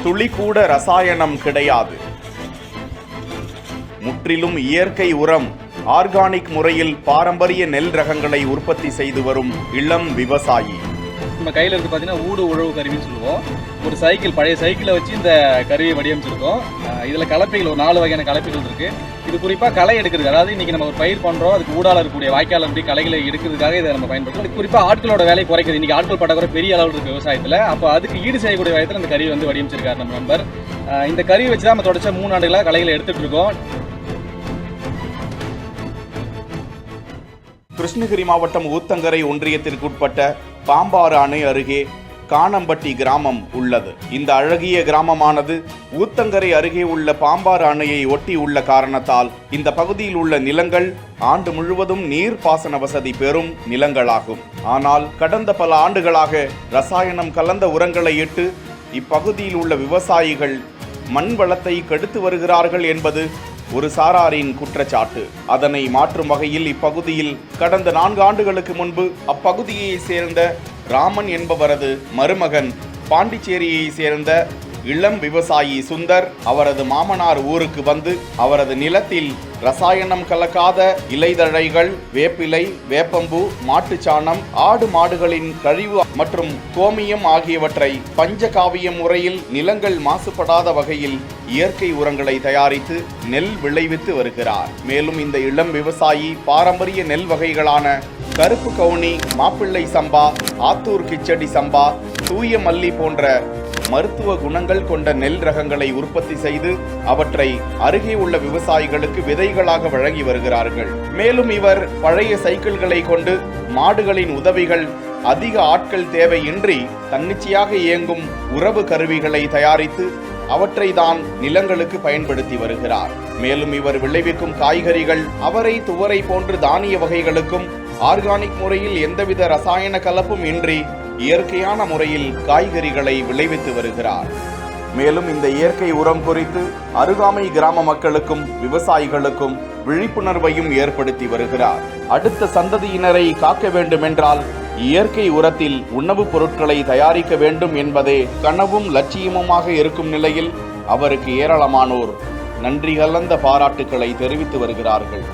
துளி கூட ரசாயனம் கிடையாது. முற்றிலும் இயற்கை உரம், ஆர்கானிக் முறையில் பாரம்பரிய நெல் ரகங்களை உற்பத்தி செய்து வரும் இளம் விவசாயி. நம்ம கையில் இருக்கு பார்த்தீங்கன்னா ஊடு உழவு கருவின்னு சொல்லுவோம். ஒரு சைக்கிள், பழைய சைக்கிளை வச்சு இந்த கருவியை வடிவமைச்சிருக்கோம். இதில் கலப்பைகள் ஒரு 4 வகையான கலப்பைகள் இருக்குது. இது குறிப்பாக களை எடுக்கிறது, அதாவது இன்றைக்கி நம்ம ஒரு பயிர் பண்ணுறோம், அதுக்கு ஊடால இருக்கக்கூடிய வாய்க்கால் அப்படி களைகளை எடுக்கிறதுக்காக இதை நம்ம பயன்படுத்தும். இது குறிப்பாக ஆட்களோட வேலை குறைக்குது. இன்றைக்கி ஆட்கள் பட்டாக்குறை பெரிய அளவில் இருக்குது விவசாயத்தில். அப்போ அதுக்கு ஈடு செய்யக்கூடிய வயதில் இந்த கருவி வந்து வடிவமைச்சிருக்காரு நம்ம நண்பர். இந்த கருவி வச்சு தான் நம்ம தொடர்ச்சியாக 3 ஆண்டுகளாக களைகளை எடுத்துகிட்டு இருக்கோம். கிருஷ்ணகிரி மாவட்டம் ஊத்தங்கரை ஒன்றியத்திற்குட்பட்ட பாம்பாறு அணை அருகே காணம்பட்டி கிராமம் உள்ளது. இந்த அழகிய கிராமமானது ஊத்தங்கரை அருகே உள்ள பாம்பாறு அணையை ஒட்டி உள்ள காரணத்தால் இந்த பகுதியில் உள்ள நிலங்கள் ஆண்டு முழுவதும் நீர்ப்பாசன வசதி பெறும் நிலங்களாகும். ஆனால் கடந்த பல ஆண்டுகளாக ரசாயனம் கலந்த உரங்களை இட்டு இப்பகுதியில் உள்ள விவசாயிகள் மண் வளத்தை கெடுத்து வருகிறார்கள் என்பது ஒரு சாராரின் குற்றச்சாட்டு. அதனை மாற்றும் வகையில் இப்பகுதியில் கடந்த 4 ஆண்டுகளுக்கு முன்பு அப்பகுதியை சேர்ந்த ராமன் என்பவரது மருமகன் பாண்டிச்சேரியை சேர்ந்த இளம் விவசாயி சுந்தர் அவரது மாமனார் ஊருக்கு வந்து அவரது நிலத்தில் ரசாயனம் கலக்காத இலைதழைகள், வேப்பிலை, வேப்பம்பு, மாட்டுச்சாணம், ஆடு மாடுகளின் கழிவு மற்றும் கோமியம் ஆகியவற்றை பஞ்சகாவிய முறையில் நிலங்கள் மாசுபடாத வகையில் இயற்கை உரங்களை தயாரித்து நெல் விளைவித்து வருகிறார். மேலும் இந்த இளம் விவசாயி பாரம்பரிய நெல் வகைகளான கருப்பு கவுனி, மாப்பிள்ளை சம்பா, ஆத்தூர் கிச்சடி சம்பா, தூய மல்லி போன்ற மருத்துவ குணங்கள் கொண்ட நெல் ரகங்களை உற்பத்தி செய்து அவற்றை அருகே உள்ள விவசாயிகளுக்கு விதைகளாக வழங்கி வருகிறார்கள். மேலும் இவர் பழைய சைக்கிள்களை கொண்டு மாடுகளின் உதவிகள், அதிக ஆட்கள் தேவையின்றி தன்னிச்சையாக இயங்கும் உறவு கருவிகளை தயாரித்து அவற்றை தான் நிலங்களுக்கு பயன்படுத்தி வருகிறார். மேலும் இவர் விளைவிக்கும் காய்கறிகள், அவரை, துவரை போன்று தானிய வகைகளுக்கும் ஆர்கானிக் முறையில் எந்தவித ரசாயன கலப்பும் இன்றி இயற்கையான முறையில் காய்கறிகளை விளைவித்து வருகிறார். மேலும் இந்த இயற்கை உரம் குறித்து அருகாமை கிராம மக்களுக்கும் விவசாயிகளுக்கும் விழிப்புணர்வையும் ஏற்படுத்தி வருகிறார். அடுத்த சந்ததியினரை காக்க வேண்டுமென்றால் இயற்கை உரத்தில் உணவுப் பொருட்களை தயாரிக்க வேண்டும் என்பதே கனவும் லட்சியமுமாக இருக்கும் நிலையில் அவருக்கு ஏராளமானோர் நன்றி கலந்த பாராட்டுக்களை தெரிவித்து வருகிறார்கள்.